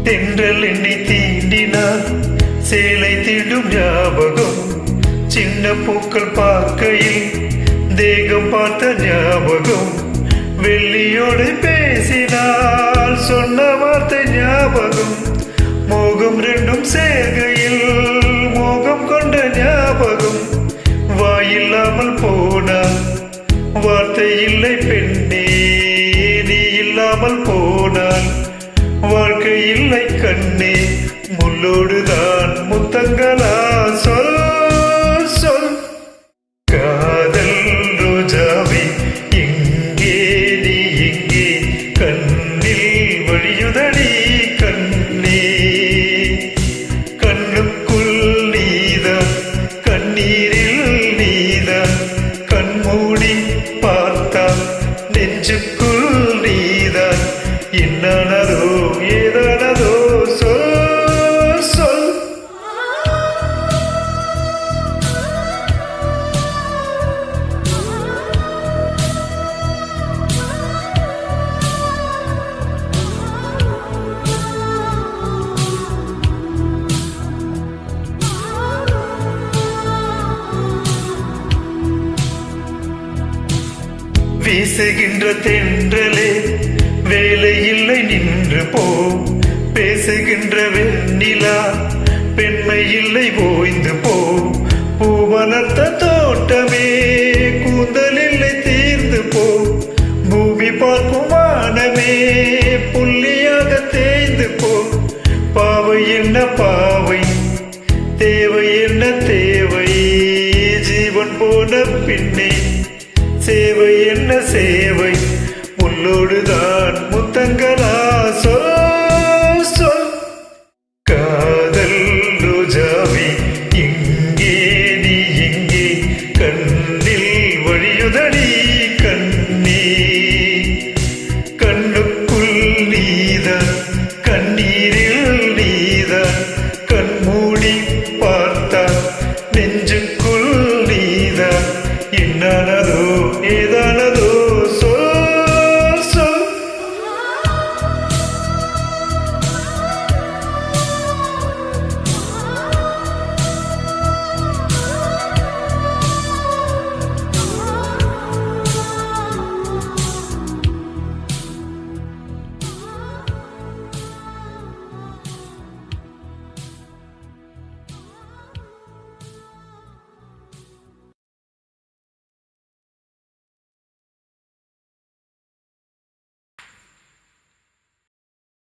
தென்றல் என்னை தீண்டினார் சேலை தீண்டும் ஞாபகம் சின்ன பூக்கள் பார்க்கையில் தேகம் பார்த்த ஞாபகம் வெள்ளியோடு பேசினால் சொன்ன வார்த்தை ஞாபகம் மோகம் ரெண்டும் சேர்கையில் மோகம் கொண்ட ஞாபகம் வாயில்லாமல் போனார் வார்த்தை இல்லை பெண்ணே நீ இல்லாமல் போனால் வாழ்க்கை இல்லை கண்ணே முள்ளோடுதான் முத்தங்களா சொல் சொல் காதல் ரோஜாவே எங்கே நீ எங்கே கண்ணில் வழியுதடி கண்ணே கண்ணுக்குள் நீதான் கண்ணீரில் நீதான் கண்மூடி பார்த்தான் நெஞ்சுக்குள் நீதான் என்னானதோ ஏதானதோ சொல் சொல் வீசுகின்ற தென்றலே வேலை இல்லை நின்று போ பேசுகின்ற வெண்ணிலா பெண்மை இல்லை ஓய்ந்து போ பூ வளர்த்த தோட்டமே கூந்தல் இல்லை தீர்ந்து போ பூமி பார்க்கும் வானமே புள்ளியாக தேய்ந்து போ பாவை என்ன பாவை தேவை என்ன தேவை ஜீவன் போன பின்னே சேவை என்ன சேவை முள்ளோடுதான் முத்தங்களா